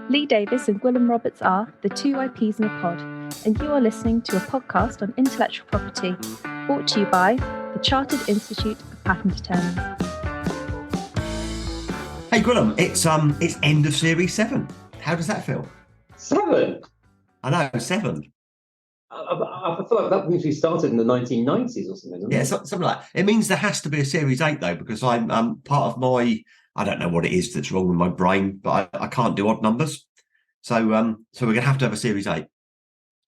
Lee Davis and Gwilym Roberts are the Two IPs in a pod, and you are listening to a podcast on intellectual property, brought to you by the Chartered Institute of Patent Attorneys. Hey Gwilym, it's end of Series 7. How does that feel? 7? I know, 7. I feel like that usually started in the 1990s or something. Yeah, something like that. It means there has to be a Series 8 though, because I'm part of my, I don't know what it is that's wrong with my brain, but I can't do odd numbers. So we're going to have a Series 8.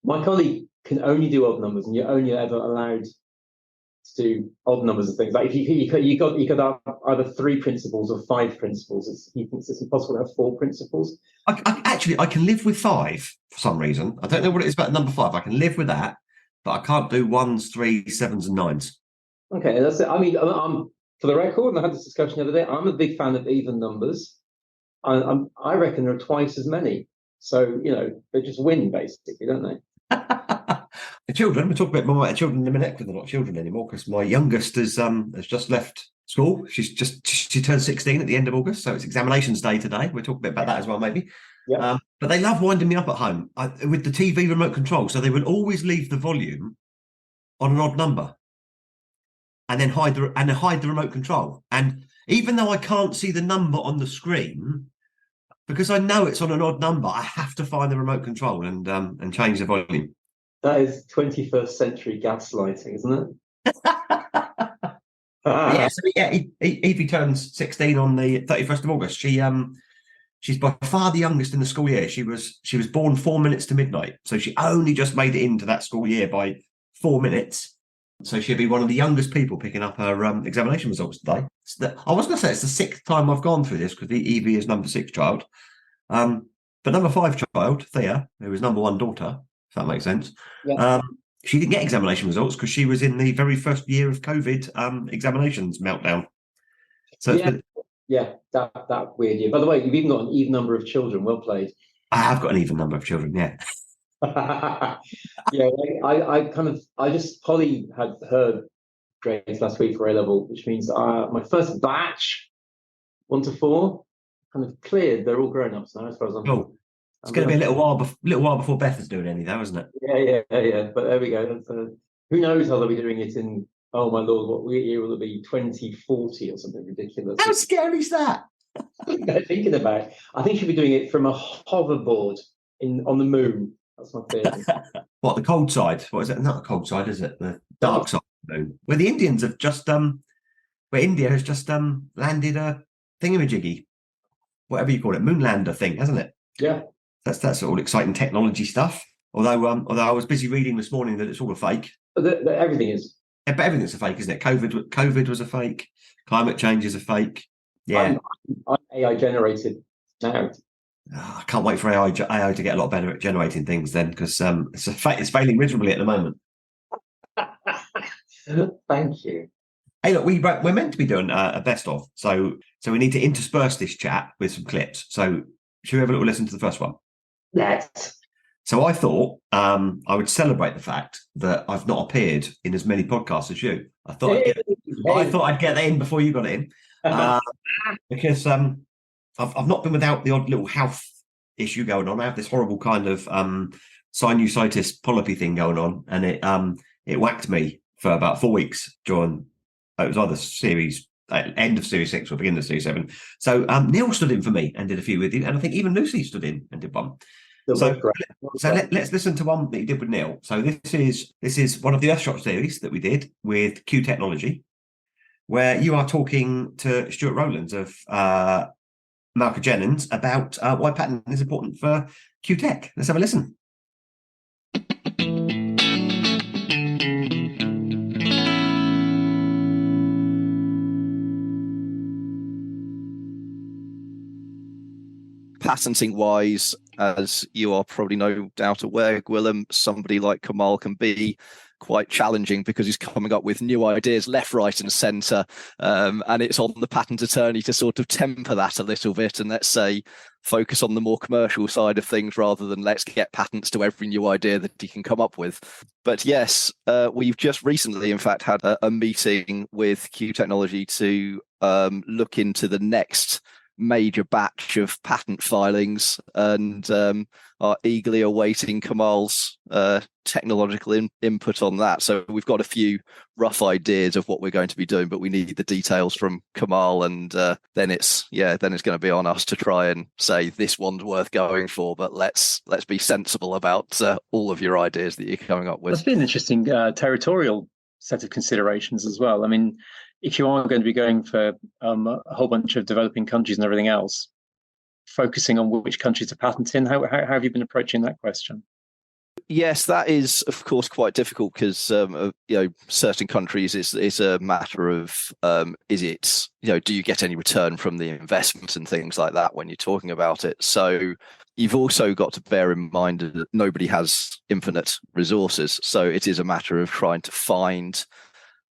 My colleague can only do odd numbers, and you're only ever allowed to do odd numbers and things. Like if you could have either 3 principles or 5 principles. He thinks it's impossible to have 4 principles. I can live with 5 for some reason. I don't know what it is about number 5. I can live with that, but I can't do 1s, 3s, 7s, and 9s. Okay, that's it. I mean, I'm for the record, and I had this discussion the other day. I'm a big fan of even numbers. I reckon there are twice as many. So they just win basically, don't they? The children. We'll talk a bit more about children in a minute, because they're not children anymore. Because my youngest has just left school. She turned 16 at the end of August, so it's examinations day today. We'll talk a bit about that as well, maybe. Yeah. But they love winding me up at home with the TV remote control. So they will always leave the volume on an odd number, and then hide the remote control. And even though I can't see the number on the screen, because I know it's on an odd number, I have to find the remote control and change the volume. That is 21st century gaslighting, isn't it? Evie turns 16 on the 31st of August. She's by far the youngest in the school year. She was born 4 minutes to midnight, so she only just made it into that school year by 4 minutes. So she'll be one of the youngest people picking up her examination results today. I was going to say it's the 6th time I've gone through this, because Evie is number 6 child. But number 5 child, Thea, who is number 1 daughter, if that makes sense. Yeah. She didn't get examination results because she was in the very first year of COVID examinations meltdown. So that weird year. By the way, you've even got an even number of children. Well played. I have got an even number of children, yeah. Yeah, Polly had her grades last week for A level, which means my first batch, 1 to 4, kind of cleared. They're all grown ups now, as far as I'm concerned. It's going to be a little while before Beth is doing any, though, isn't it? Yeah. But there we go. Who knows how they'll be doing it in? Oh my lord, what year will it be? 2040 or something ridiculous? How scary is that? They're thinking about. I think she'll be doing it from a hoverboard on the moon. That's my theory. What, the cold side? What is it? Not the cold side, is it? The dark side of the moon. Where the Indians have just where India has just landed a thingamajiggy, whatever you call it, moonlander thing, hasn't it? Yeah. That's all exciting technology stuff. Although I was busy reading this morning that it's all a fake. Everything is. Yeah, but everything's a fake, isn't it? COVID was a fake. Climate change is a fake. Yeah. I'm AI generated now. I can't wait for AI to get a lot better at generating things then, because it's failing miserably at the moment. Thank you. Hey, look, we're meant to be doing a best of, so we need to intersperse this chat with some clips. So should we have a little listen to the first one? Let's. So I thought I would celebrate the fact that I've not appeared in as many podcasts as you. I thought I'd get that in before you got it in, because I've not been without the odd little health issue going on. I have this horrible kind of sinusitis polypy thing going on, and it whacked me for about 4 weeks during. It was either end of Series 6 or beginning of Series 7. So Neil stood in for me and did a few with you, and I think even Lucy stood in and did one. So let's listen to one that he did with Neil. So this is one of the Earthshot series that we did with Q Technology, where you are talking to Stuart Rowlands of Malcolm Jennings about why patent is important for Q Tech. Let's have a listen. Patenting wise, as you are probably no doubt aware, Gwilym, somebody like Kamal can be quite challenging because he's coming up with new ideas left, right, and centre. And it's on the patent attorney to sort of temper that a little bit and, let's say, focus on the more commercial side of things rather than let's get patents to every new idea that he can come up with. But yes, we've just recently, in fact, had a meeting with Q Technology to look into the next major batch of patent filings and are eagerly awaiting Kamal's technological input on that. So we've got a few rough ideas of what we're going to be doing, but we need the details from Kamal, and then it's going to be on us to try and say this one's worth going for. But let's be sensible about all of your ideas that you're coming up with. That's been an interesting territorial set of considerations as well. I mean, if you are going to be going for a whole bunch of developing countries and everything else, focusing on which countries to patent in, how have you been approaching that question? Yes, that is, of course, quite difficult because certain countries is a matter of is it, do you get any return from the investment and things like that when you're talking about it. So you've also got to bear in mind that nobody has infinite resources. So it is a matter of trying to find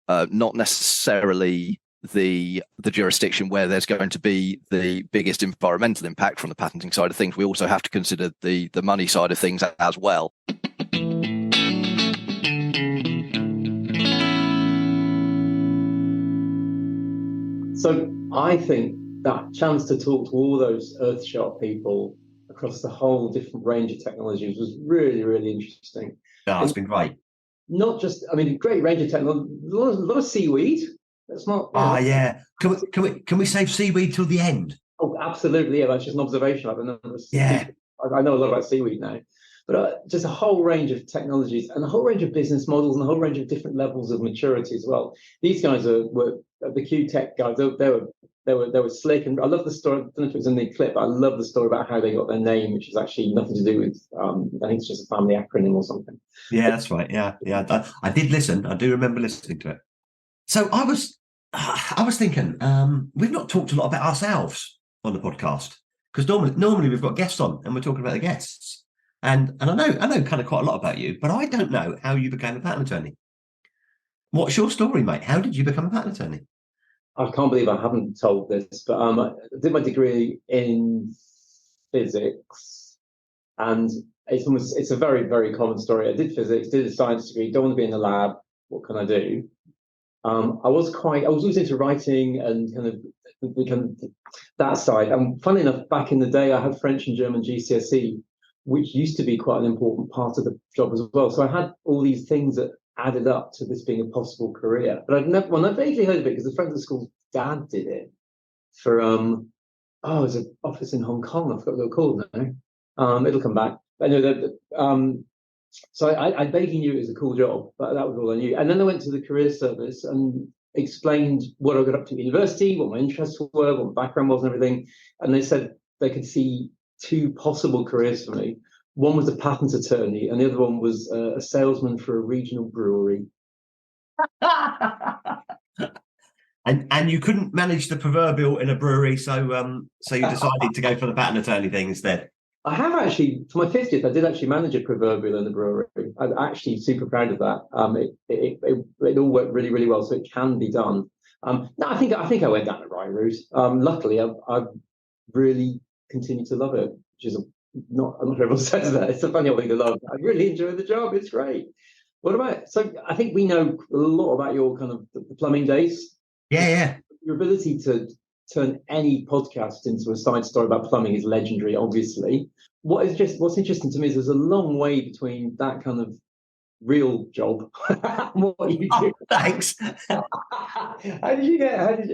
not necessarily the jurisdiction where there's going to be the biggest environmental impact from the patenting side of things. We also have to consider the money side of things as well. So I think that chance to talk to all those Earthshot people across the whole different range of technologies was really, really interesting. Yeah, it's been great. Not just, I mean, a great range of technology, a lot of seaweed. That's not. Yeah. Can we save seaweed till the end? Oh, absolutely. Yeah, that's just an observation. I know a lot about seaweed now, but just a whole range of technologies and a whole range of business models and a whole range of different levels of maturity as well. These guys were the Q Tech guys. They were slick, and I love the story. I don't know if it was in the clip, but I love the story about how they got their name, which is actually nothing to do with. I think it's just a family acronym or something. Yeah, that's right. Yeah. I did listen. I do remember listening to it. So I was thinking, we've not talked a lot about ourselves on the podcast because normally we've got guests on and we're talking about the guests. And I know kind of quite a lot about you, but I don't know how you became a patent attorney. What's your story, mate? How did you become a patent attorney? I can't believe I haven't told this, but I did my degree in physics, and it's a very, very common story. I did physics, did a science degree, don't want to be in the lab. What can I do? I was always into writing and kind of that side. And funnily enough, back in the day, I had French and German GCSE, which used to be quite an important part of the job as well. So I had all these things that added up to this being a possible career. But I vaguely heard of it because the friend of the school's dad did it for it was an office in Hong Kong. I forgot what they were called now. It'll come back. I know that. So I vaguely knew it was a cool job, but that was all I knew. And then I went to the career service and explained what I got up to at university, what my interests were, what my background was and everything. And they said they could see two possible careers for me. One was a patent attorney and the other one was a salesman for a regional brewery. And you couldn't manage the proverbial in a brewery, so you decided to go for the patent attorney thing instead. I have actually, for my 50th, I did actually manage a proverbial in the brewery. I'm actually super proud of that. It all worked really, really well, so it can be done. No, I think I went down the right route. Luckily, I've really continued to love it, which is I'm not sure everyone says that. It's a funny old thing to love. I really enjoy the job. It's great. What about? So I think we know a lot about your kind of the plumbing days. Yeah. Your ability to turn any podcast into a side story about plumbing is legendary, obviously. What's interesting to me is there's a long way between that kind of real job and what you do. Oh, thanks. How did you get?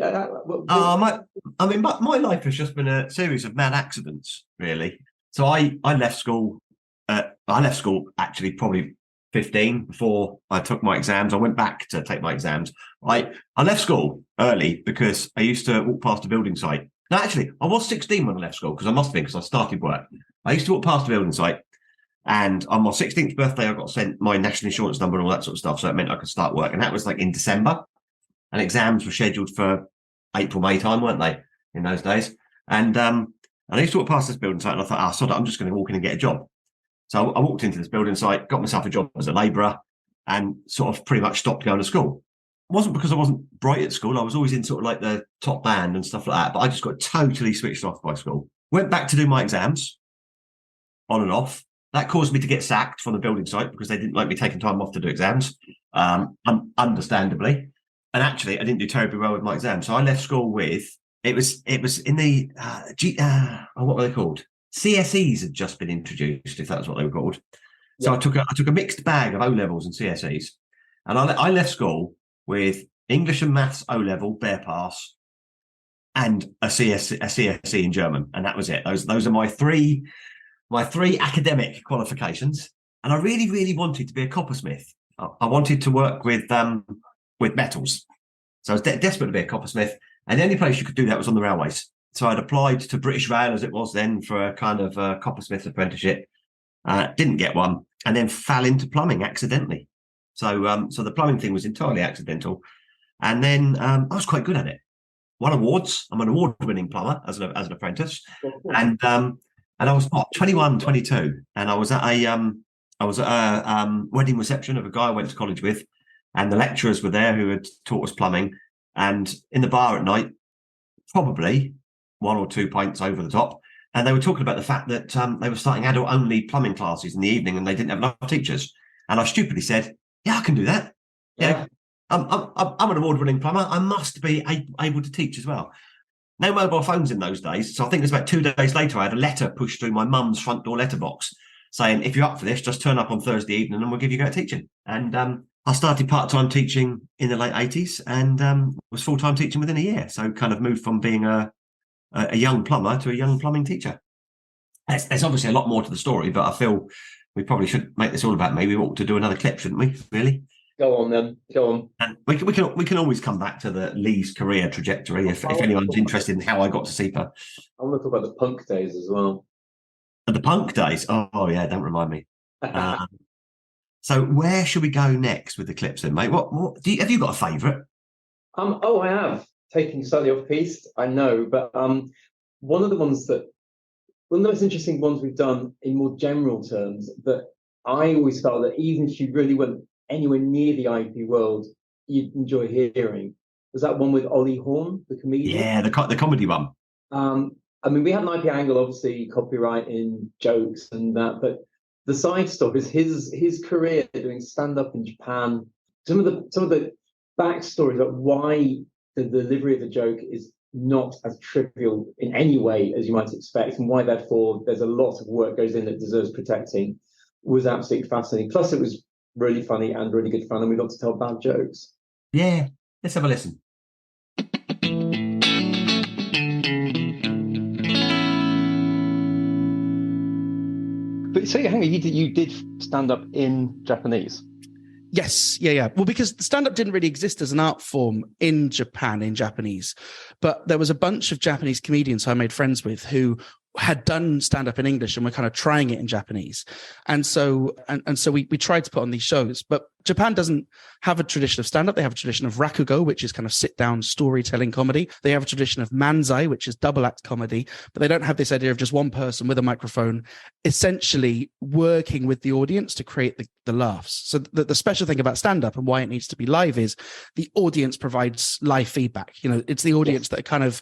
My life has just been a series of mad accidents, really. So I left school. I left school actually probably 15 before I took my exams. I went back to take my exams. I left school early because I used to walk past a building site. No, actually, I was 16 when I left school because I must have been because I started work. I used to walk past a building site, and on my 16th birthday, I got sent my national insurance number and all that sort of stuff. So it meant I could start work, and that was like in December. And exams were scheduled for April, May time, weren't they, in those days? And I used to walk past this building site, and I thought, sod it, I'm just going to walk in and get a job. So I walked into this building site, got myself a job as a labourer, and sort of pretty much stopped going to school. It wasn't because I wasn't bright at school. I was always in sort of like the top band and stuff like that. But I just got totally switched off by school. Went back to do my exams on and off. That caused me to get sacked from the building site because they didn't like me taking time off to do exams, understandably. And actually, I didn't do terribly well with my exams. So I left school with It was in the what were they called? CSEs had just been introduced, if that's what they were called. So I took a mixed bag of O levels and CSEs, and I left school with English and Maths O level bare pass, and a CSE in German, and that was it. Those are my three academic qualifications, and I really, really wanted to be a coppersmith. I wanted to work with metals, so I was desperate to be a coppersmith, and the only place you could do that was on the railways. So I'd applied to British Rail, as it was then, for a kind of coppersmith apprenticeship. Didn't get one, and then fell into plumbing accidentally. So the plumbing thing was entirely accidental, and then I was quite good at it. Won awards. I'm an award-winning plumber as an apprentice, and I was 21, 22, and I was at a wedding reception of a guy I went to college with, and the lecturers were there who had taught us plumbing, and in the bar at night, probably 1 or 2 pints over the top, and they were talking about the fact that they were starting adult-only plumbing classes in the evening, and they didn't have enough teachers. And I stupidly said, "Yeah, I can do that. Yeah, I'm an award-winning plumber. I must be able to teach as well." No mobile phones in those days, so I think it was about 2 days later I had a letter pushed through my mum's front door letterbox saying, "If you're up for this, just turn up on Thursday evening and we'll give you a go at teaching." And I started part-time teaching in the late 80s and was full-time teaching within a year. So kind of moved from being a young plumber to a young plumbing teacher. There's obviously a lot more to the story, but I feel we probably should make this all about me. We ought to do another clip, shouldn't we? Really? Go on then. Go on. And we can always come back to the Lee's career trajectory if anyone's interested in how I got to SEPA. I want to talk about the punk days as well. The punk days? Oh yeah, don't remind me. So where should we go next with the clips then, mate? What have you got a favourite? I have. Taking slightly off piste, I know, but one of the most interesting ones we've done in more general terms that I always felt that even if you really weren't anywhere near the IP world, you'd enjoy hearing was that one with Ollie Horn, the comedian. Yeah, the comedy one. I mean, we had an IP angle, obviously, copywriting, jokes, and that, but the side stories, his career doing stand-up in Japan, some of the backstories about why the delivery of the joke is not as trivial in any way as you might expect, and why therefore there's a lot of work goes in that deserves protecting, was absolutely fascinating. Plus, it was really funny and really good fun, and we got to tell bad jokes. Yeah, let's have a listen. But so, hang on, you did stand up in Japanese? Yes, yeah. Well, because stand-up didn't really exist as an art form in Japan, in Japanese, but there was a bunch of Japanese comedians who I made friends with who had done stand-up in English and were kind of trying it in Japanese. And so we tried to put on these shows, but Japan doesn't have a tradition of stand-up. They have a tradition of rakugo, which is kind of sit-down storytelling comedy. They have a tradition of manzai, which is double-act comedy, but they don't have this idea of just one person with a microphone essentially working with the audience to create the laughs. So the special thing about stand-up and why it needs to be live is the audience provides live feedback. You know, it's the audience that kind of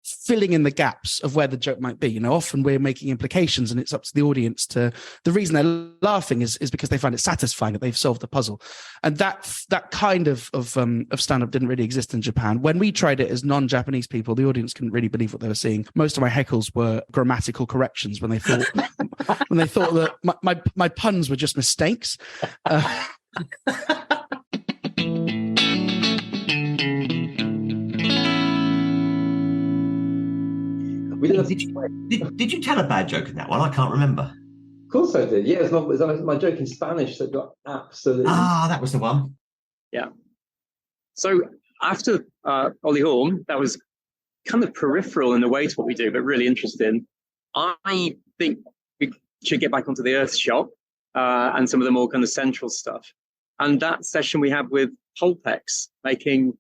filling in the gaps of where the joke might be. You know, often we're making implications and it's up to the audience to, the reason they're laughing is because they find it satisfying that they've solved the puzzle. And that kind of stand-up didn't really exist in Japan. When we tried it as non-Japanese people, the audience couldn't really believe what they were seeing. Most of my heckles were grammatical corrections when they thought that my puns were just mistakes. Did you tell a bad joke in that one? I can't remember. Of course I did. Yeah, it's my joke in Spanish that got absolutely... that was the one. Yeah. So after Ollie Horn, that was kind of peripheral in a way to what we do, but really interesting. I think we should get back onto the Earthshot and some of the more kind of central stuff. And that session we had with Pulpex, making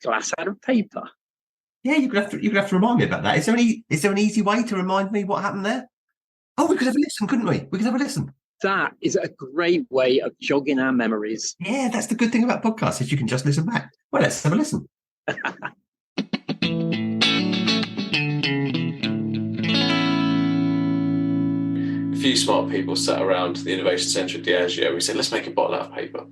glass out of paper. Yeah, you're gonna have to remind me about that. Is there an easy way to remind me what happened there? Oh, we could have a listen, couldn't we? We could have a listen. That is a great way of jogging our memories. Yeah, that's the good thing about podcasts, is you can just listen back. Well, let's have a listen. A few smart people sat around the Innovation Centre at Diageo. We said, let's make a bottle out of paper.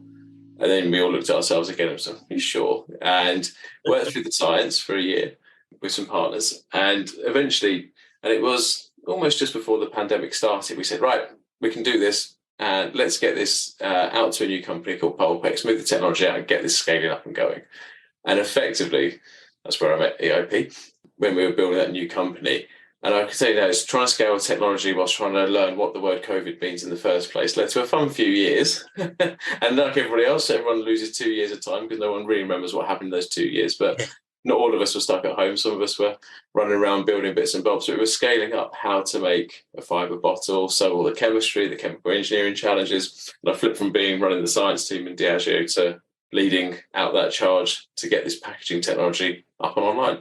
And then we all looked at ourselves again and said, are you sure? And worked through the science for a year. with some partners, and eventually, and it was almost just before the pandemic started, we said, right, we can do this, and let's get this out to a new company called Pulpex, move the technology out and get this scaling up and going. And effectively, that's where I met EIP, when we were building that new company. And I can say now, it's trying to scale technology whilst trying to learn what the word COVID means in the first place led to a fun few years. And like everybody else, everyone loses 2 years of time because no one really remembers what happened in those 2 years. But not all of us were stuck at home. Some of us were running around building bits and bobs. So we were scaling up how to make a fibre bottle, so all the chemistry, the chemical engineering challenges. And I flipped from running the science team in Diageo to leading out that charge to get this packaging technology up and online.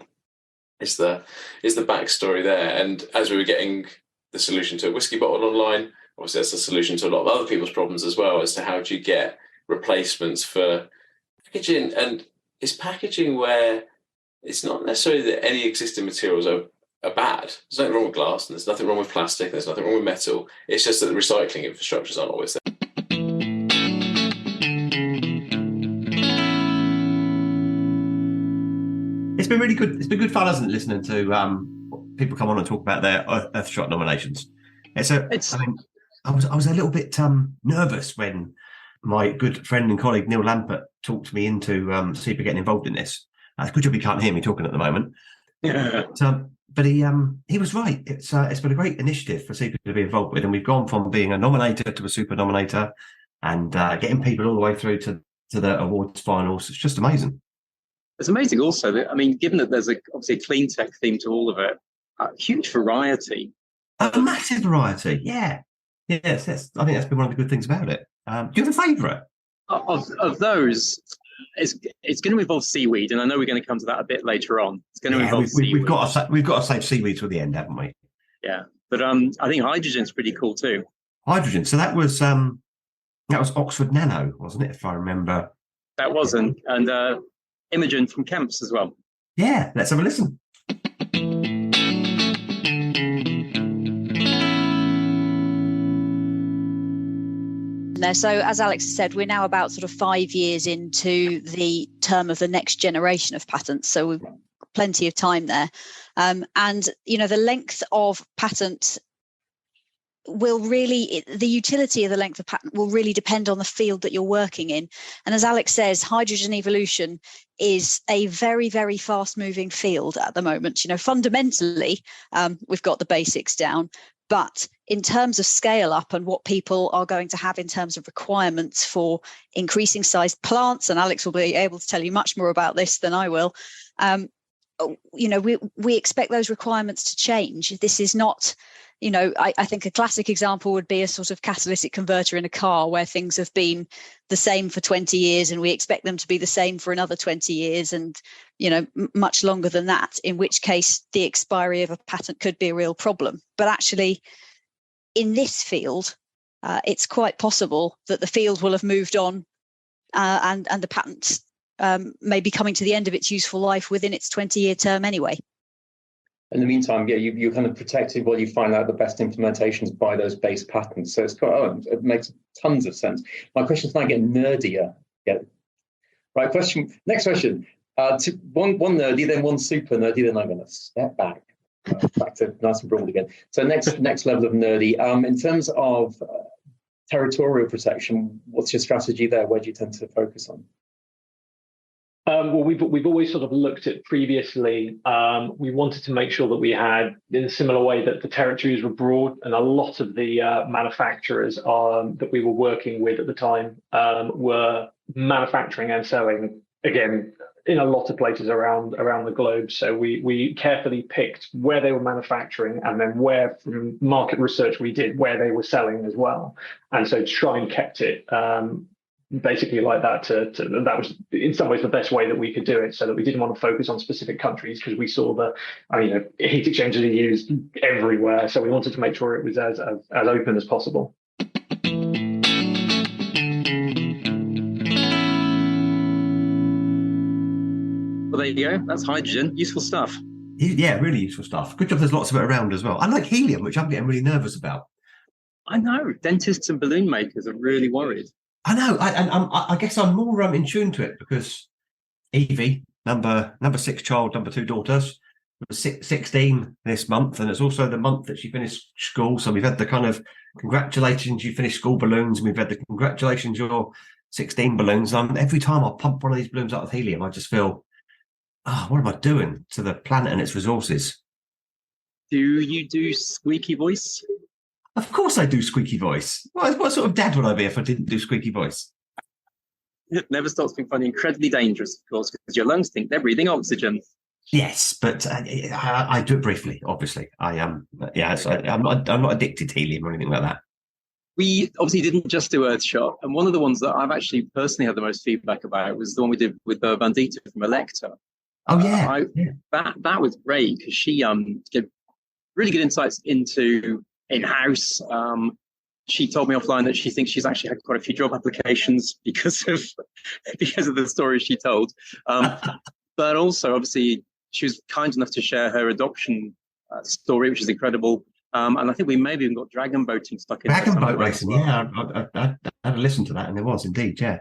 Is the backstory there. And as we were getting the solution to a whiskey bottle online, obviously that's a solution to a lot of other people's problems as well, as to how do you get replacements for packaging. And it's packaging where it's not necessarily that any existing materials are bad. There's nothing wrong with glass, and there's nothing wrong with plastic, there's nothing wrong with metal. It's just that the recycling infrastructures aren't always there. It's been really good. It's been good fun, hasn't it, listening to people come on and talk about their Earthshot nominations. I was a little bit nervous when my good friend and colleague Neil Lampert talked me into SEPA getting involved in this. Good job you can't hear me talking at the moment. Yeah. But he was right. It's been a great initiative for SEPA to be involved with, and we've gone from being a nominator to a super nominator, and getting people all the way through to the awards finals. It's just amazing. It's amazing also that, I mean, given that there's obviously a clean tech theme to all of it, a huge variety. A massive variety, yeah. Yes, I think that's been one of the good things about it. Do you have a favourite? Of those, it's going to involve seaweed, and I know we're going to come to that a bit later on. It's going to involve seaweed. We've got to save seaweed till the end, haven't we? Yeah, but I think hydrogen's pretty cool too. Hydrogen. So that was Oxford Nano, wasn't it? If I remember. That wasn't, and Imogen from Kemp's as well. Yeah, let's have a listen. There. So as Alex said, we're now about sort of 5 years into the term of the next generation of patents. So we've got plenty of time there. And, the length of patent the utility of the length of patent will really depend on the field that you're working in. And as Alex says, hydrogen evolution is a very, very fast moving field at the moment. Fundamentally, we've got the basics down. But in terms of scale up and what people are going to have in terms of requirements for increasing sized plants, and Alex will be able to tell you much more about this than I will, we expect those requirements to change. This is not, I think a classic example would be a sort of catalytic converter in a car where things have been the same for 20 years and we expect them to be the same for another 20 years and, much longer than that, in which case the expiry of a patent could be a real problem. But actually, in this field, it's quite possible that the field will have moved on and the patent may be coming to the end of its useful life within its 20-year term anyway. In the meantime, you're kind of protected while you find out the best implementations by those base patents. So it makes tons of sense. My question is now getting nerdier. Right, next question. One nerdy, then one super nerdy, then I'm going to step back to nice and broad again. So next level of nerdy. In terms of territorial protection, what's your strategy there? Where do you tend to focus on? Well, we've always sort of looked at previously. We wanted to make sure that we had, in a similar way, that the territories were broad, and a lot of the manufacturers that we were working with at the time were manufacturing and selling, again, in a lot of places around the globe. So we carefully picked where they were manufacturing, and then where, from market research we did, where they were selling as well. And so to try and kept it basically like that. That was in some ways the best way that we could do it, so that we didn't want to focus on specific countries, because we saw heat exchangers are used everywhere. So we wanted to make sure it was as open as possible. Well, there you go. That's hydrogen. Useful stuff. Yeah, really useful stuff. Good job there's lots of it around as well. Unlike helium, which I'm getting really nervous about. I know. Dentists and balloon makers are really worried. I know. I guess I'm more in tune to it because Evie, number 6 child, number 2 daughters, was 16 this month, and it's also the month that she finished school. So we've had the kind of congratulations, you finished school balloons, and we've had the congratulations, you're 16 balloons. Every time I pump one of these balloons out with helium, I just feel, what am I doing to the planet and its resources? Do you do squeaky voice? Of course I do squeaky voice. What sort of dad would I be if I didn't do squeaky voice? It never stops being funny. Incredibly dangerous, of course, because your lungs think they're breathing oxygen. Yes, but I do it briefly. Obviously, I am. I'm not addicted to helium or anything like that. We obviously didn't just do Earthshot, and one of the ones that I've actually personally had the most feedback about was the one we did with Vandita from Electa. Oh yeah, that was great because she gave really good insights into in-house. She told me offline that she thinks she's actually had quite a few job applications because of the stories she told. But also, obviously, she was kind enough to share her adoption story, which is incredible. And I think we maybe even got dragon boating stuck in. Dragon boat racing, well. Yeah. I had to listen to that, and there was indeed, yeah.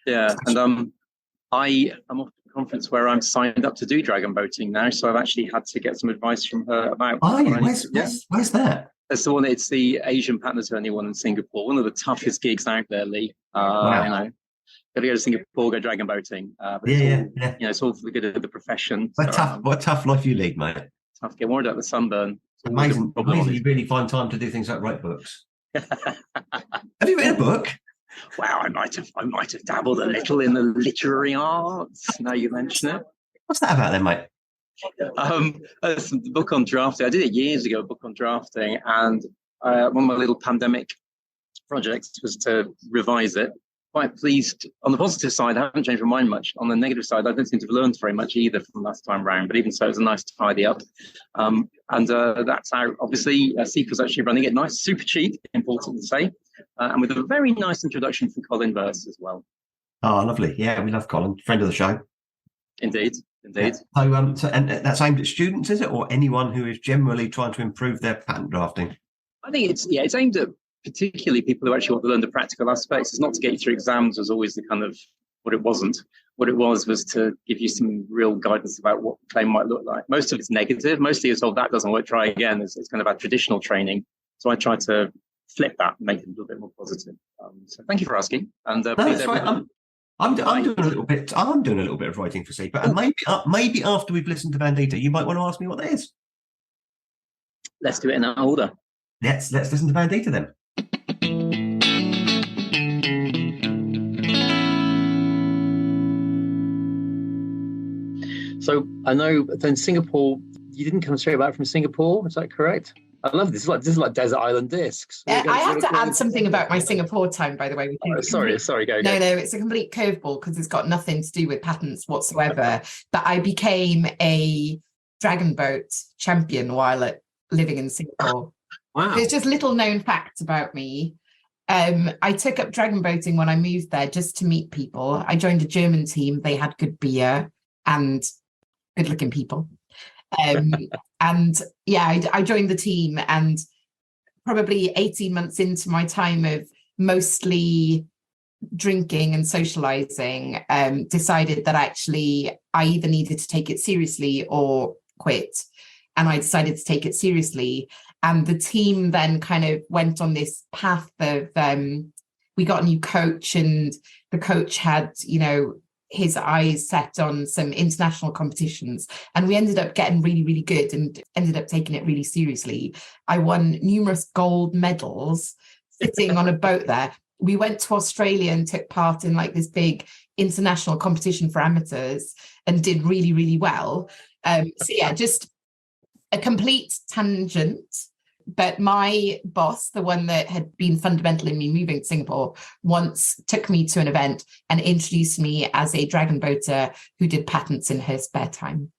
Yeah, and I am off to a conference where I'm signed up to do dragon boating now, so I've actually had to get some advice from her about. Oh, yeah. Where's that? It's the one. It's the Asian patent attorney one in Singapore. One of the toughest gigs out there, Lee. Wow. You know, got to go to Singapore, go dragon boating. But yeah. You know, it's all for the good of the profession. What a tough life you lead, mate. Tough. Get worried about the sunburn. It's amazing you really find time to do things like write books. Have you written a book? Wow, I might have dabbled a little in the literary arts. Now you mention it. What's that about then, mate? It's a book on drafting. I did it years ago, a book on drafting, and one of my little pandemic projects was to revise it. Quite pleased. On the positive side, I haven't changed my mind much. On the negative side, I don't seem to have learned very much either from last time round. But even so, it was a nice tidy up. And that's how, obviously, Sequel's actually running it nice, super cheap, important to say, and with a very nice introduction from Colin Verse as well. Oh, lovely. Yeah, we love Colin, friend of the show. Indeed. Yeah. So and that's aimed at students, is it, or anyone who is generally trying to improve their patent drafting? I think it's aimed at particularly people who actually want to learn the practical aspects. It's not to get you through exams was always the kind of what it wasn't. What it was to give you some real guidance about what the claim might look like. Most of it's negative. Mostly it's, that doesn't work, try again. It's kind of our traditional training. So I try to flip that and make it a little bit more positive. So thank you for asking. And that's right. I'm doing a little bit. I'm doing a little bit of writing for Sequel, and maybe after we've listened to Vandita, you might want to ask me what that is. Let's do it in that order. Let's listen to Vandita then. So I know then Singapore. You didn't come straight back from Singapore, is that correct? I love this. This is like desert island discs. I have to add something about my Singapore time, by the way. Sorry, go. No, it's a complete curveball because it's got nothing to do with patents whatsoever. But I became a dragon boat champion while living in Singapore. Wow. There's just little known facts about me. I took up dragon boating when I moved there just to meet people. I joined a German team. They had good beer and good-looking people. And yeah, I joined the team, and probably 18 months into my time of mostly drinking and socializing, decided that actually I either needed to take it seriously or quit. And I decided to take it seriously. And the team then kind of went on this path of, we got a new coach, and the coach had, his eyes set on some international competitions, and we ended up getting really, really good and ended up taking it really seriously. I won numerous gold medals sitting on a boat there. We went to Australia and took part in like this big international competition for amateurs and did really, really well. So yeah, just a complete tangent. But my boss, the one that had been fundamental in me moving to Singapore, once took me to an event and introduced me as a dragon boater who did patents in her spare time.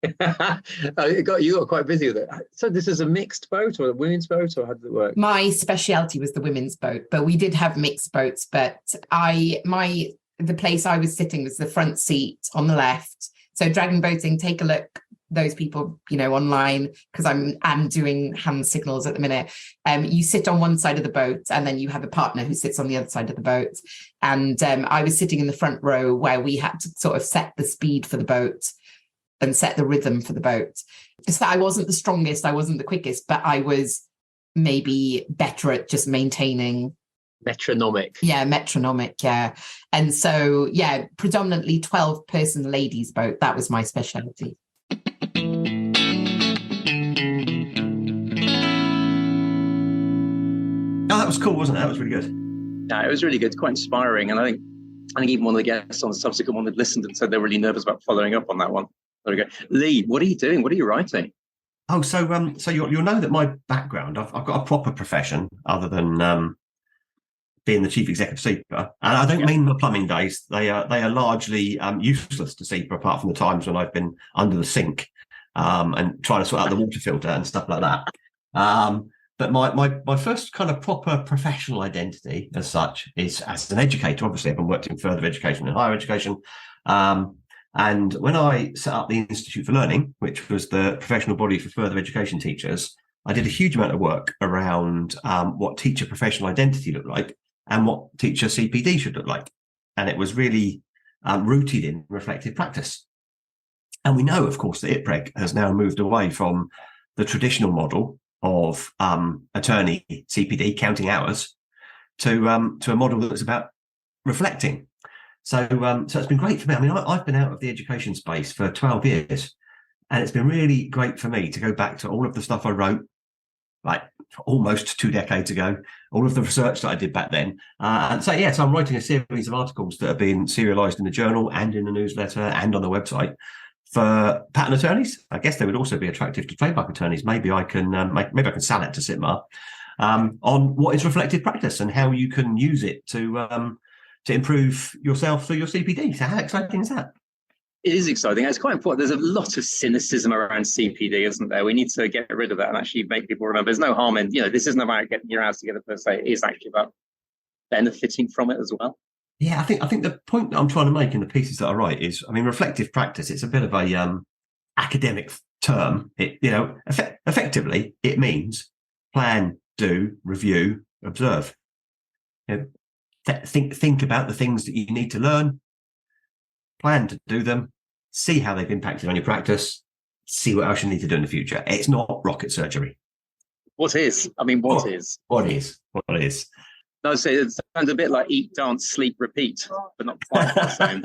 You got quite busy with it. So this is a mixed boat or a women's boat, or how did it work? My speciality was the women's boat, but we did have mixed boats. But the place I was sitting was the front seat on the left. So dragon boating, take a look. Those people, online, because I'm doing hand signals at the minute. You sit on one side of the boat, and then you have a partner who sits on the other side of the boat. And I was sitting in the front row where we had to sort of set the speed for the boat. and set the rhythm for the boat. So I wasn't the strongest, I wasn't the quickest, but I was maybe better at just maintaining. Metronomic. Yeah, metronomic, yeah. And so, yeah, predominantly 12-person ladies boat. That was my specialty. Oh, that was cool, wasn't it? That was really good. Yeah, it was really good, quite inspiring. And I think even one of the guests on the subsequent one had listened and said they're really nervous about following up on that one. There we go. Lee, what are you doing? What are you writing? Oh, so you'll know that my background, I've got a proper profession other than being the chief executive of SEPA, and I don't mean my plumbing days. They are largely useless to SEPA, apart from the times when I've been under the sink and trying to sort out the water filter and stuff like that. But my first kind of proper professional identity, as such, is as an educator. Obviously, I've been working in further education and higher education. And when I set up the Institute for Learning, which was the professional body for further education teachers, I did a huge amount of work around what teacher professional identity looked like and what teacher CPD should look like. And it was really rooted in reflective practice. And we know, of course, that IPREG has now moved away from the traditional model of attorney CPD counting hours to a model that's about reflecting. So it's been great for me. I mean, I've been out of the education space for 12 years, and it's been really great for me to go back to all of the stuff I wrote, like almost 2 decades ago, all of the research that I did back then. And so I'm writing a series of articles that have been serialized in the journal and in the newsletter and on the website for patent attorneys. I guess they would also be attractive to trademark attorneys. Maybe I can sell it to SITMA on what is reflective practice and how you can use it to improve yourself through your CPD. So how exciting is that? It is exciting. It's quite important. There's a lot of cynicism around CPD, isn't there? We need to get rid of that and actually make people remember there's no harm in, this isn't about getting your house together per se. It is actually about benefiting from it as well. Yeah, I think the point that I'm trying to make in the pieces that I write is, I mean, reflective practice, it's a bit of a academic term. It, effectively, it means plan, do, review, observe. Think about the things that you need to learn, plan to do them, see how they've impacted on your practice, see what else you need to do in the future. It's not rocket surgery. What is? I mean, what is? What is? What is? No, so it sounds a bit like eat, dance, sleep, repeat, but not quite the same.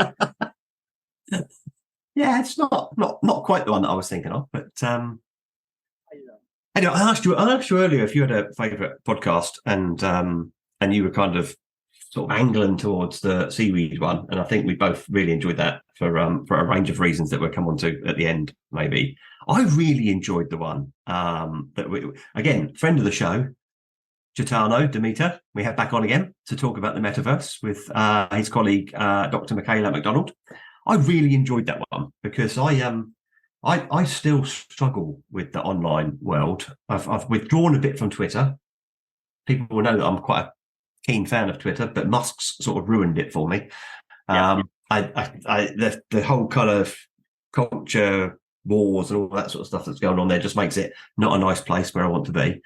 Yeah, it's not quite the one that I was thinking of, but anyway, I asked you earlier if you had a favourite podcast, and you were kind of sort of angling towards the seaweed one, and I think we both really enjoyed that for a range of reasons that we'll come on to at the end. Maybe I really enjoyed the one that we, again, friend of the show, Gitano Demeter, we had back on again to talk about the metaverse with his colleague Dr. Michaela McDonald. I really enjoyed that one because I still struggle with the online world. I've withdrawn a bit from Twitter. People will know that I'm quite a keen fan of Twitter, but Musk's sort of ruined it for me. Yeah. The whole kind of culture wars and all that sort of stuff that's going on there just makes it not a nice place where I want to be.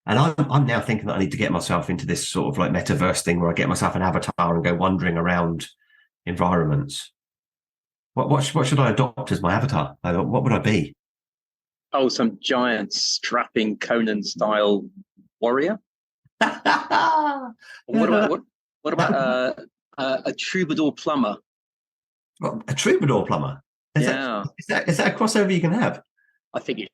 And I'm now thinking that I need to get myself into this sort of like metaverse thing where I get myself an avatar and go wandering around environments. What should I adopt as my avatar? What would I be? Oh, some giant strapping Conan-style warrior. What about a troubadour plumber? What, a troubadour plumber? Is that a crossover you can have? I think it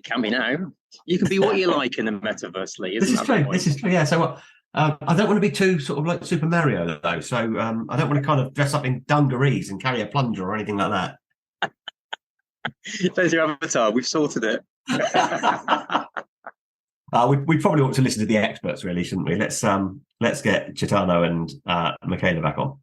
can be now. You can be what you like in the metaverse, Lee. This is true. Yeah. So I don't want to be too sort of like Super Mario though. So I don't want to kind of dress up in dungarees and carry a plunger or anything like that. There's your avatar. We've sorted it. We probably ought to listen to the experts, really, shouldn't we? Let's get Gitano and Michaela back on.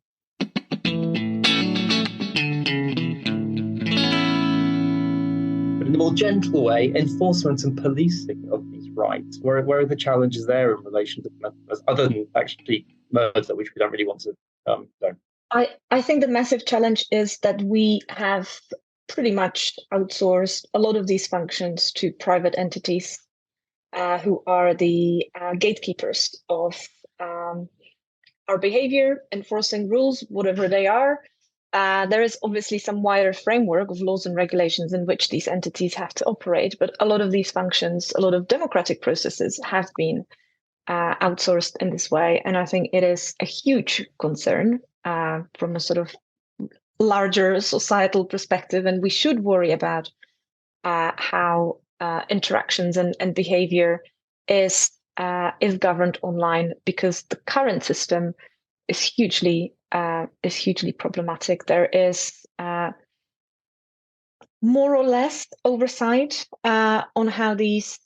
In the more gentle way, enforcement and policing of these rights. Where are the challenges there in relation to metaverse, other than actually murder, which we don't really want to do? I think the massive challenge is that we have pretty much outsourced a lot of these functions to private entities who are the gatekeepers of our behavior, enforcing rules, whatever they are. There is obviously some wider framework of laws and regulations in which these entities have to operate, but a lot of these functions, a lot of democratic processes have been outsourced in this way. And I think it is a huge concern from a sort of larger societal perspective. And we should worry about how interactions and behavior is governed online, because the current system is hugely problematic. There is more or less oversight on how these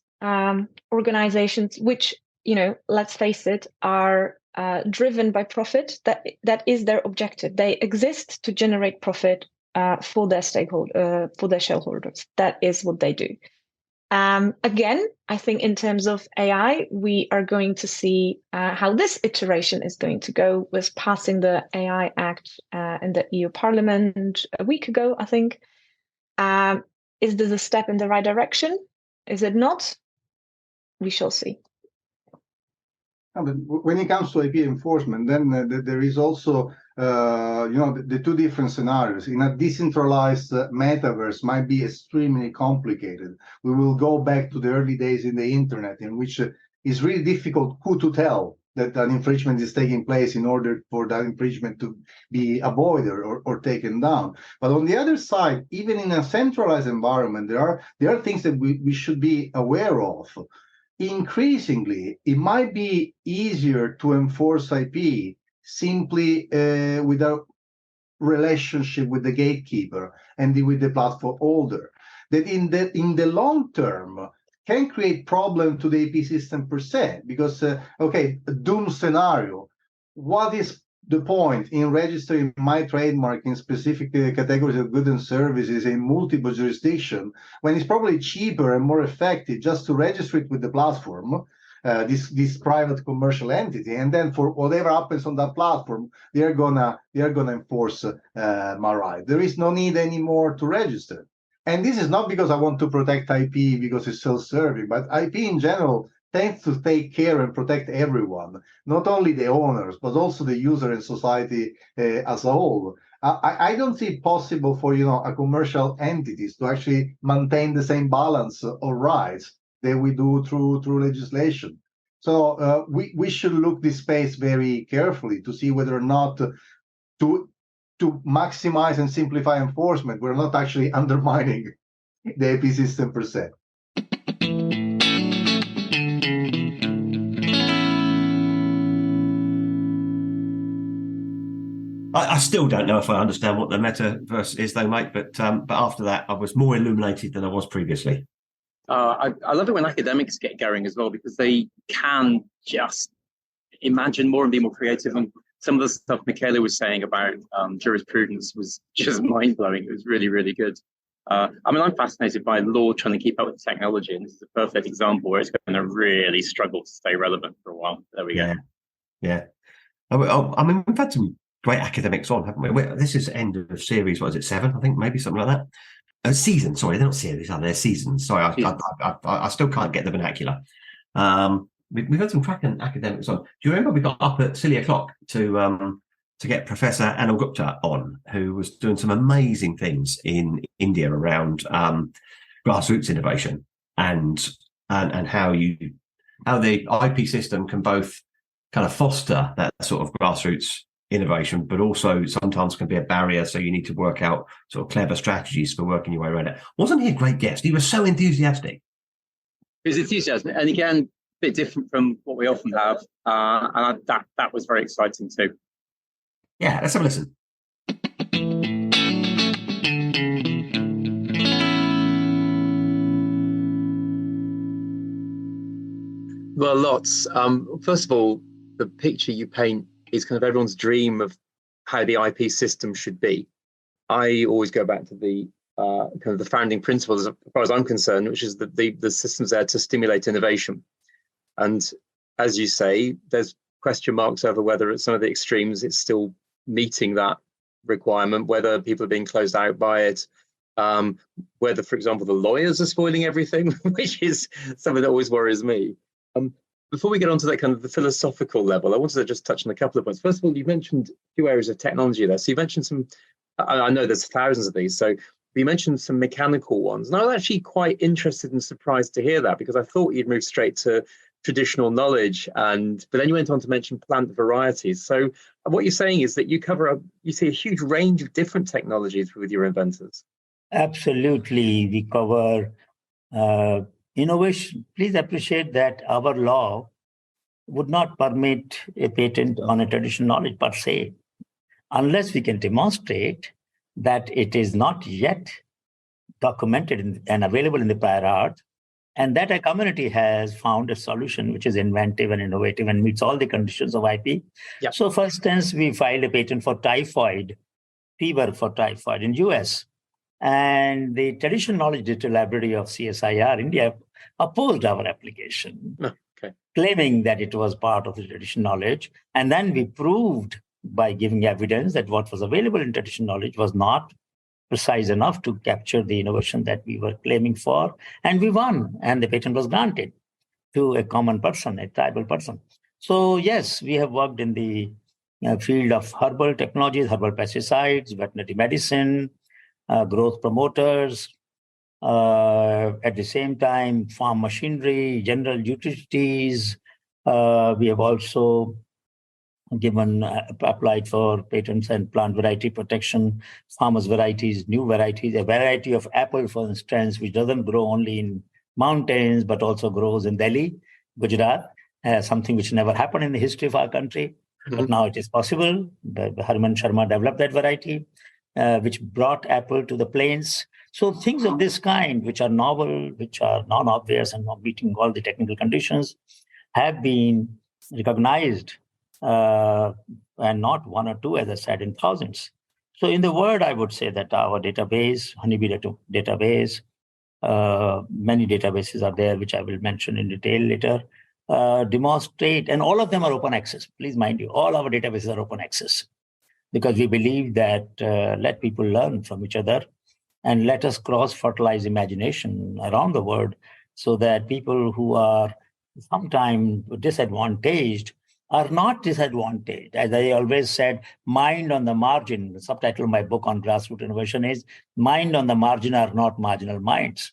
organizations, which, let's face it, are driven by profit. That is their objective. They exist to generate profit for their shareholders. That is what they do. Again, I think in terms of AI, we are going to see how this iteration is going to go, with passing the AI Act in the EU Parliament a week ago, I think. Is this a step in the right direction? Is it not? We shall see. But when it comes to IP enforcement, then there is also, the two different scenarios. In a decentralized metaverse might be extremely complicated. We will go back to the early days in the internet, in which it's really difficult who to tell that an infringement is taking place in order for that infringement to be avoided or taken down. But on the other side, even in a centralized environment, there are things that we should be aware of. Increasingly, it might be easier to enforce IP simply without relationship with the gatekeeper and with the platform holder. That in the long term can create problem to the IP system per se, because a doom scenario. What is the point in registering my trademark in specific categories of goods and services in multiple jurisdictions when it's probably cheaper and more effective just to register it with the platform, this private commercial entity, and then for whatever happens on that platform, they're gonna enforce my right. There is no need anymore to register. And this is not because I want to protect IP because it's self-serving, but IP in general tends to take care and protect everyone, not only the owners, but also the user and society as a whole. I don't see it possible for a commercial entities to actually maintain the same balance of rights that we do through legislation. So we should look this space very carefully to see whether or not to maximize and simplify enforcement, we're not actually undermining the IP system per se. I still don't know if I understand what the metaverse is, though, mate. But after that, I was more illuminated than I was previously. I love it when academics get going as well, because they can just imagine more and be more creative. And some of the stuff Michaela was saying about jurisprudence was just mind-blowing. It was really, really good. I'm fascinated by law trying to keep up with technology, and this is a perfect example where it's going to really struggle to stay relevant for a while. There we go. Yeah. I mean, we've had some great academics on, haven't we? This is end of series. What is it, 7? I think maybe something like that. Season. Sorry, they're not series, are they? Seasons. Sorry, I still can't get the vernacular. We've had some cracking academics on. Do you remember we got up at silly o'clock to get Professor Anil Gupta on, who was doing some amazing things in India around grassroots innovation and how the IP system can both kind of foster that sort of grassroots innovation, but also sometimes can be a barrier. So you need to work out sort of clever strategies for working your way around it. Wasn't he a great guest? He was so enthusiastic. He was enthusiastic, and again, a bit different from what we often have, and that was very exciting too. Yeah, let's have a listen. Well, lots. First of all, the picture you paint is kind of everyone's dream of how the IP system should be. I always go back to the kind of the founding principles, as far as I'm concerned, which is that the system's there to stimulate innovation. And as you say, there's question marks over whether at some of the extremes it's still meeting that requirement, whether people are being closed out by it, whether, for example, the lawyers are spoiling everything, which is something that always worries me. Before we get onto that kind of the philosophical level, I wanted to just touch on a couple of points. First of all, you mentioned 2 areas of technology there. So you mentioned some I know there's thousands of these. So you mentioned some mechanical ones, and I was actually quite interested and surprised to hear that, because I thought you'd move straight to traditional knowledge, but then you went on to mention plant varieties. So what you're saying is that you see a huge range of different technologies with your inventors. Absolutely, we cover innovation. Please appreciate that our law would not permit a patent on a traditional knowledge per se, unless we can demonstrate that it is not yet documented and available in the prior art, and that a community has found a solution which is inventive and innovative and meets all the conditions of IP. Yep. So, for instance, we filed a patent for fever for typhoid in US, and the Traditional Knowledge Digital Library of CSIR India opposed our application, claiming that it was part of the traditional knowledge. And then we proved by giving evidence that what was available in traditional knowledge was not precise enough to capture the innovation that we were claiming for. And we won, and the patent was granted to a common person, a tribal person. So yes, we have worked in the field of herbal technologies, herbal pesticides, veterinary medicine, growth promoters, at the same time, farm machinery, general utilities. We have also applied for patents and plant variety protection, farmers' varieties, new varieties, a variety of apple, for instance, which doesn't grow only in mountains, but also grows in Delhi, Gujarat, something which never happened in the history of our country. But now it is possible. Harman Sharma developed that variety, which brought apple to the plains. So things of this kind, which are novel, which are non-obvious and not meeting all the technical conditions, have been recognized, and not one or two, as I said, in thousands. So in the word, I would say that our database, Honeybee database, many databases are there, which I will mention in detail later, demonstrate, and all of them are open access. Please mind you, all our databases are open access, because we believe that let people learn from each other and let us cross-fertilize imagination around the world, so that people who are sometimes disadvantaged are not disadvantaged. As I always said, mind on the margin. The subtitle of my book on grassroots innovation is Mind on the Margin Are Not Marginal Minds.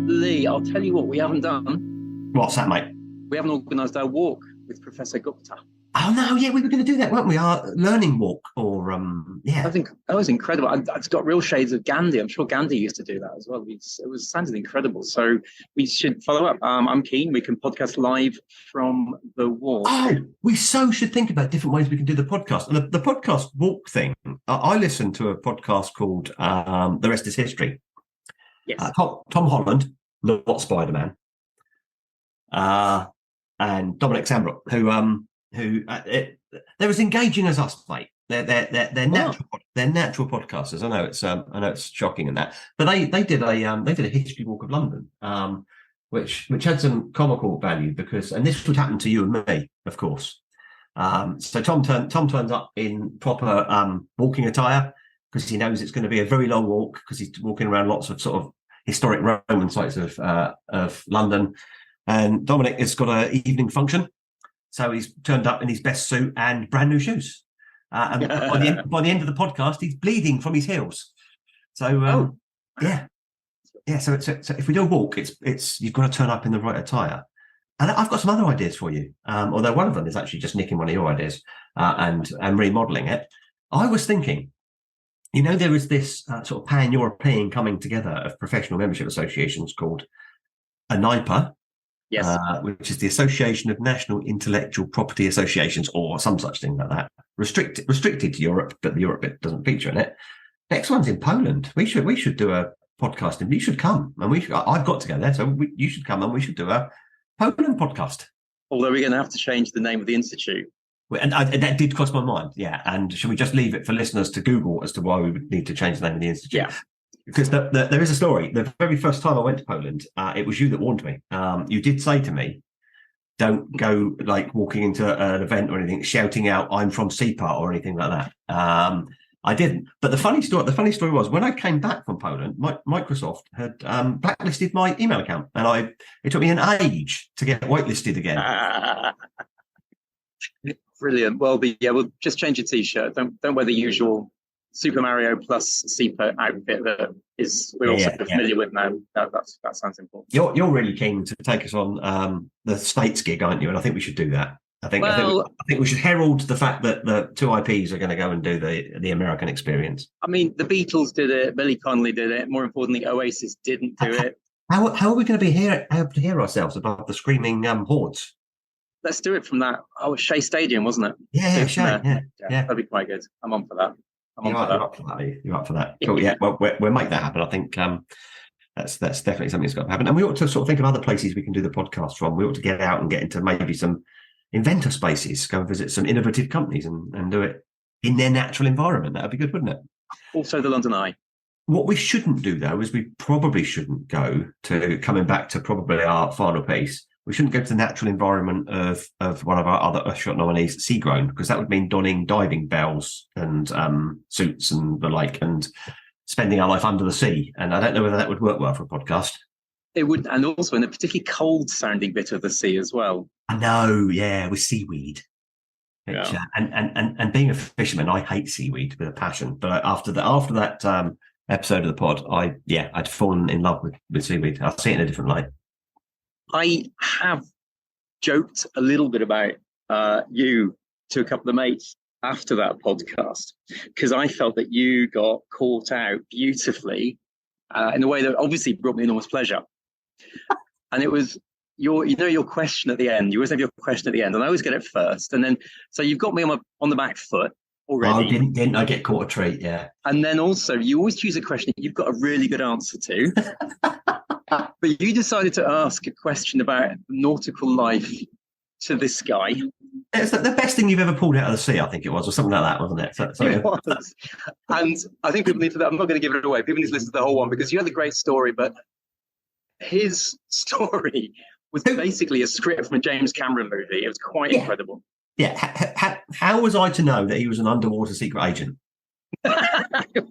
Lee, I'll tell you what we haven't done. What's that, mate? We haven't organised our walk with Professor Gupta. Oh no, yeah, we were going to do that, weren't we? Our learning walk, or yeah. I think that was incredible. It's got real shades of Gandhi. I'm sure Gandhi used to do that as well. It sounded incredible. So we should follow up. I'm keen. We can podcast live from the walk. Oh, we should think about different ways we can do the podcast. And the podcast walk thing. I listened to a podcast called "The Rest Is History." Yes. Tom Holland, not Spider-Man, and Dominic Sambrook, who they're as engaging as us, mate. They're natural podcasters. I know it's shocking and that, but they did a history walk of London, which had some comical value, because, and this would happen to you and me, of course. So Tom turns up in proper walking attire, because he knows it's going to be a very long walk, because he's walking around lots of sort of historic Roman sites of London, and Dominic has got an evening function. So he's turned up in his best suit and brand new shoes. And by the end of the podcast, he's bleeding from his heels. So yeah. So if we do a walk, it's you've got to turn up in the right attire. And I've got some other ideas for you. Although one of them is actually just nicking one of your ideas and remodeling it. I was thinking, there is this sort of pan-European coming together of professional membership associations called ANIPA. Yes. Which is the Association of National Intellectual Property Associations, or some such thing like that. Restricted to Europe, but the Europe bit doesn't feature in it. Next one's in Poland. We should do a podcast, and you should come. And I've got to go there, so you should come, and we should do a Poland podcast. Although we're going to have to change the name of the institute. And that did cross my mind, yeah. And should we just leave it for listeners to Google as to why we would need to change the name of the institute? Yeah. Because there is a story. The very first time I went to Poland, it was you that warned me. You did say to me, don't go like walking into an event or anything, shouting out, I'm from CEPA or anything like that. I didn't. But the funny story was, when I came back from Poland, Microsoft had blacklisted my email account. And it took me an age to get whitelisted again. Brilliant. Well, we'll just change your T-shirt. Don't wear the usual Super Mario plus SEPA outfit that we're also familiar with now. That sounds important. You're really keen to take us on the States gig, aren't you? And I think we should do that. I think we should herald the fact that the Two IPs are going to go and do the American experience. I mean, the Beatles did it. Billy Connolly did it. More importantly, Oasis didn't do it. How are we going to be able to hear ourselves above the screaming hordes? Let's do it from that. Oh, Shea Stadium, wasn't it? Yeah, Shea. Yeah, that'd be quite good. I'm on for that. You're up for that. Cool. Yeah, well, we'll make that happen. I think that's definitely something that's got to happen. And we ought to sort of think of other places we can do the podcast from. We ought to get out and get into maybe some inventor spaces, go and visit some innovative companies and do it in their natural environment. That'd be good, wouldn't it? Also the London Eye. What we shouldn't do, though, is we probably shouldn't go to, coming back to probably our final piece, we shouldn't go to the natural environment of one of our other Earthshot nominees, Seagrown, because that would mean donning diving bells and suits and the like and spending our life under the sea. And I don't know whether that would work well for a podcast. It would, and also in a particularly cold-sounding bit of the sea as well. I know, yeah, with seaweed. Which, and being a fisherman, I hate seaweed with a passion. But after that episode of the pod, I'd fallen in love with seaweed. I'll see it in a different light. I have joked a little bit about you to a couple of mates after that podcast, because I felt that you got caught out beautifully in a way that obviously brought me enormous pleasure. And it was your question at the end. You always have your question at the end, and I always get it first. And then, so you've got me on the back foot already. Oh, didn't I get caught a treat? Yeah. And then also, you always choose a question that you've got a really good answer to. But you decided to ask a question about nautical life to this guy. It's the best thing you've ever pulled out of the sea, I think it was, or something like that, wasn't it? It was. And I think people need to, I'm not going to give it away. People need to listen to the whole one, because you had a great story, but his story was basically a script from a James Cameron movie. It was quite incredible. Yeah. How was I to know that he was an underwater secret agent?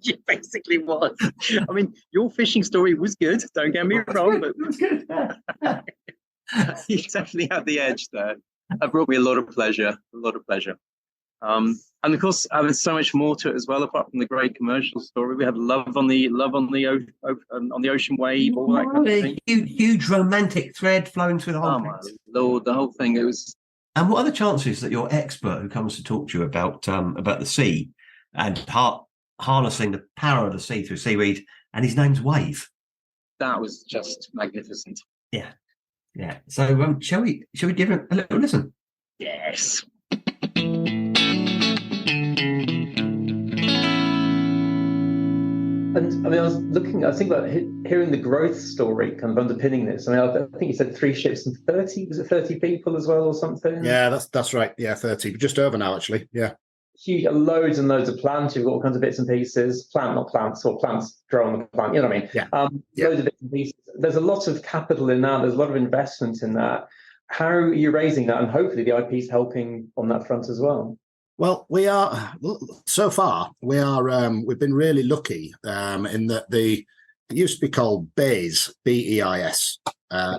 You basically was. I mean, your fishing story was good. Don't get me wrong, but it was good. you definitely had the edge there. That brought me a lot of pleasure. And of course, there's so much more to it as well. Apart from the great commercial story, we had love on the ocean wave, all that kind of thing. Huge romantic thread flowing through the whole thing. My Lord, the whole thing. It was. And what are the chances that your expert who comes to talk to you about the sea and harnessing the power of the sea through seaweed, and his name's Wave? That was just magnificent. Yeah. So shall we give him a little listen? Yes. And I mean, I was thinking about hearing the growth story kind of underpinning this. I mean, I think you said 3 ships and 30 people as well or something? Yeah, that's right. Yeah, 30, just over now, actually. Yeah. Huge, loads and loads of plants. You've got all kinds of bits and pieces. Plants grow on the plant. You know what I mean? Yeah. Loads of bits and pieces. There's a lot of capital in that. There's a lot of investment in that. How are you raising that? And hopefully the IP's helping on that front as well. Well, we've been really lucky in that it used to be called BEIS, B-E-I-S.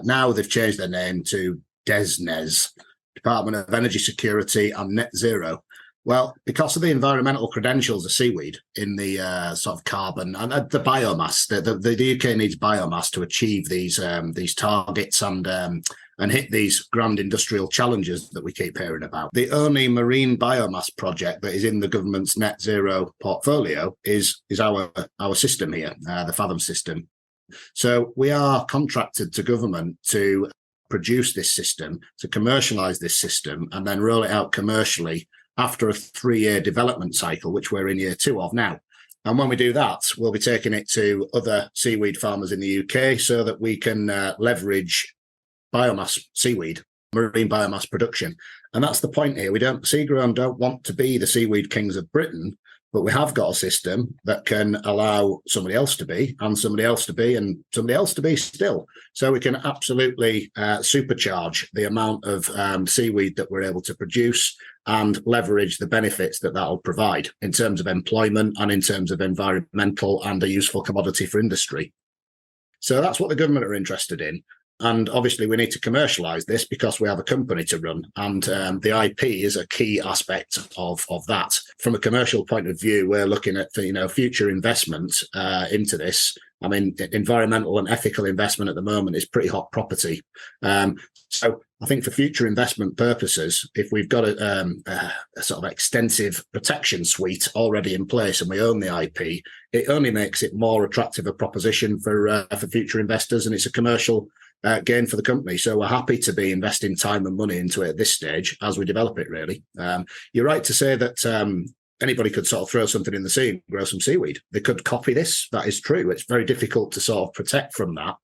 Now they've changed their name to DESNES, Department of Energy Security and Net Zero. Well, because of the environmental credentials of seaweed in the sort of carbon and the biomass, the UK needs biomass to achieve these targets and hit these grand industrial challenges that we keep hearing about. The only marine biomass project that is in the government's net zero portfolio is our system here, the Fathom system. So we are contracted to government to produce this system, to commercialise this system, and then roll it out commercially after a 3-year development cycle, which we're in year 2 of now. And when we do that, we'll be taking it to other seaweed farmers in the UK so that we can leverage biomass seaweed, marine biomass production. And that's the point here. Seagrown don't want to be the seaweed kings of Britain, but we have got a system that can allow somebody else to be, and somebody else to be, and somebody else to be still. So we can absolutely supercharge the amount of seaweed that we're able to produce and leverage the benefits that will provide in terms of employment and in terms of environmental and a useful commodity for industry. So that's what the government are interested in. And obviously, we need to commercialize this because we have a company to run. And the IP is a key aspect of that. From a commercial point of view, we're looking at future investment into this. I mean, environmental and ethical investment at the moment is pretty hot property. So I think for future investment purposes, if we've got a sort of extensive protection suite already in place and we own the IP, it only makes it more attractive a proposition for future investors, and it's a commercial gain for the company. So we're happy to be investing time and money into it at this stage as we develop it, really. You're right to say that anybody could sort of throw something in the sea and grow some seaweed. They could copy this. That is true. It's very difficult to sort of protect from that.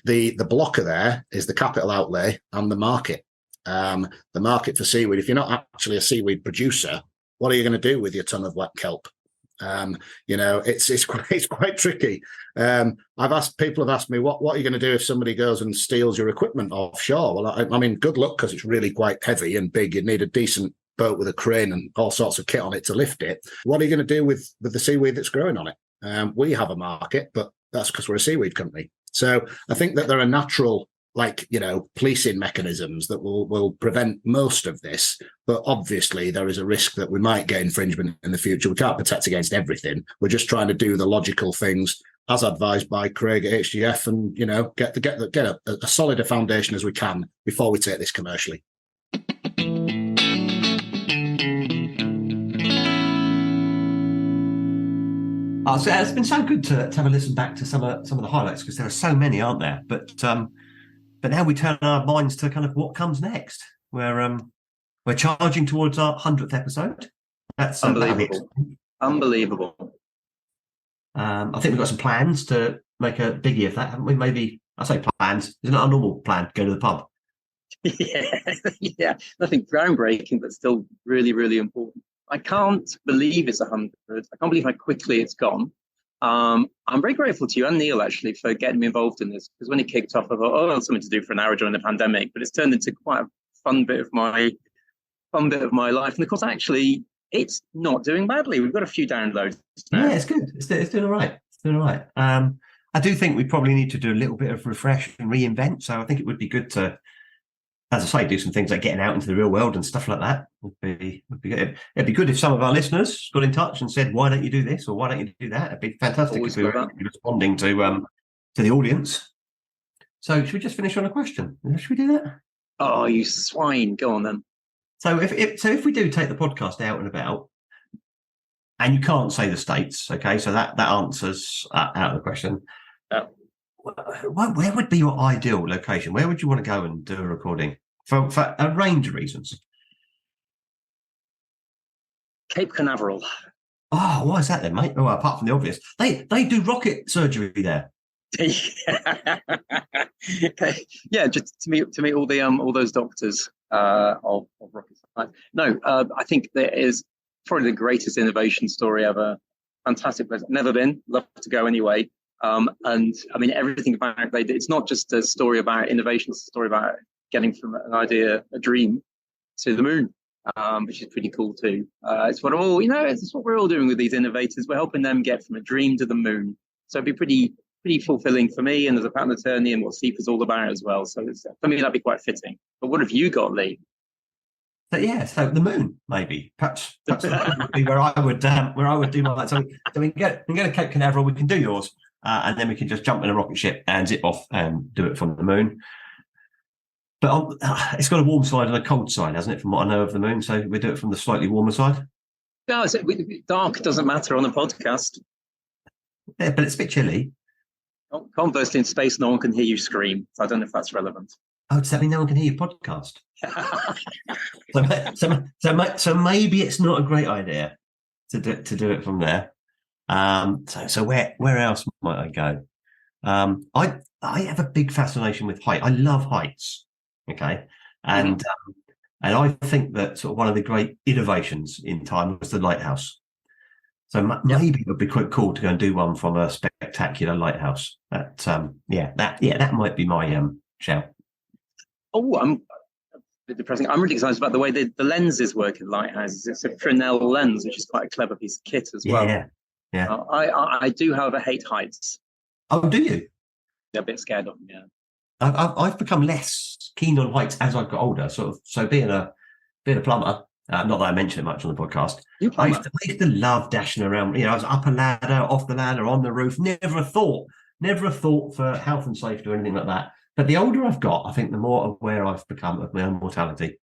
The blocker there is the capital outlay and the market. The market for seaweed. If you're not actually a seaweed producer, what are you going to do with your ton of wet kelp? It's quite tricky. People have asked me, what are you going to do if somebody goes and steals your equipment offshore? Well, I mean, good luck, because it's really quite heavy and big. You'd need a decent boat with a crane and all sorts of kit on it to lift it. What are you going to do with the seaweed that's growing on it? We have a market, but that's because we're a seaweed company. So I think that there are natural, policing mechanisms that will prevent most of this. But obviously, there is a risk that we might get infringement in the future. We can't protect against everything. We're just trying to do the logical things as advised by Craig at HGF, and get a solider foundation as we can before we take this commercially. So it's been so good to have a listen back to some of the highlights, because there are so many, aren't there? But now we turn our minds to kind of what comes next. We're charging towards our 100th episode. That's Unbelievable. I think we've got some plans to make a biggie of that, haven't we? Maybe, I say plans. Isn't it our normal plan to go to the pub? Yeah. Nothing groundbreaking, but still really, really important. I can't believe it's 100. I can't believe how quickly it's gone. I'm very grateful to you and Neil, actually, for getting me involved in this, because when it kicked off, I thought, I'll have something to do for an hour during the pandemic, but it's turned into quite a fun bit of my life. And of course, actually, it's not doing badly. We've got a few downloads now. Yeah, it's good. It's doing all right. It's doing all right. I do think we probably need to do a little bit of refresh and reinvent. So I think it would be good to, as I say, do some things like getting out into the real world and stuff like that. Would be good. It'd be good if some of our listeners got in touch and said, "Why don't you do this?" or "Why don't you do that?" It'd be fantastic if we were responding to the audience. So should we just finish on a question? Should we do that? Oh, you swine! Go on then. So if we do take the podcast out and about, and you can't say the states, okay? So that answers out of the question. Where would be your ideal location? Where would you want to go and do a recording for a range of reasons? Cape Canaveral. Oh, why is that then, mate? Oh, apart from the obvious, they do rocket surgery there. Yeah, just to meet all those doctors of rocket science. No, I think there is probably the greatest innovation story ever. Fantastic place. Never been. Love to go anyway. And I mean, everything about it's not just a story about innovation, it's a story about getting from an idea, a dream, to the moon, which is pretty cool too. It's what it's what we're all doing with these innovators. We're helping them get from a dream to the moon. So it'd be pretty fulfilling for me, and as a patent attorney, and what SEEP is all about as well. So for me, that'd be quite fitting. But what have you got, Lee? So the moon, maybe. Perhaps that would be where I would do my. So we can go to Cape Canaveral. We can do yours. And then we can just jump in a rocket ship and zip off and do it from the moon. But it's got a warm side and a cold side, hasn't it, from what I know of the moon? So we do it from the slightly warmer side. No, dark doesn't matter on the podcast. Yeah, but it's a bit chilly. Conversely, in space, no one can hear you scream. So I don't know if that's relevant. Oh, does that mean no one can hear your podcast? so maybe it's not a great idea to do it from there. So where else might I go? I have a big fascination with height. I love heights. Okay. And I think that sort of one of the great innovations in time was the lighthouse. So maybe it would be quite cool to go and do one from a spectacular lighthouse. That might be my shout. Oh, I'm a bit depressing. I'm really excited about the way the lenses work in lighthouses. It's a Fresnel lens, which is quite a clever piece of kit as well. Yeah. I do, however, hate heights. Oh, do you? Yeah, a bit scared of them, yeah. I've become less keen on heights as I've got older. So being a plumber, not that I mention it much on the podcast. I used to love dashing around. I was up a ladder, off the ladder, on the roof. Never a thought for health and safety or anything like that. But the older I've got, I think the more aware I've become of my own mortality.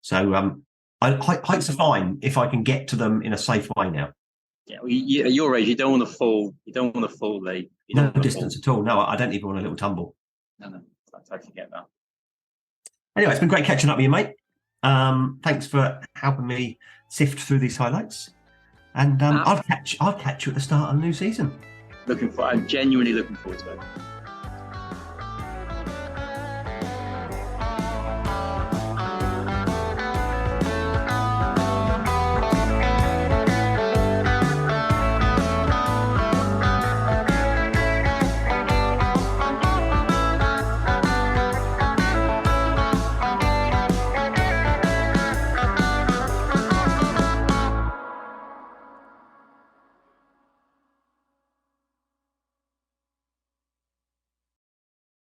So heights are fine if I can get to them in a safe way now. Yeah, at your age, you don't want to fall. You don't want to fall, Lee. No distance at all. No, I don't even want a little tumble. No, I totally get that. Anyway, it's been great catching up with you, mate. Thanks for helping me sift through these highlights. And I'll catch you at the start of the new season. I'm genuinely looking forward to it.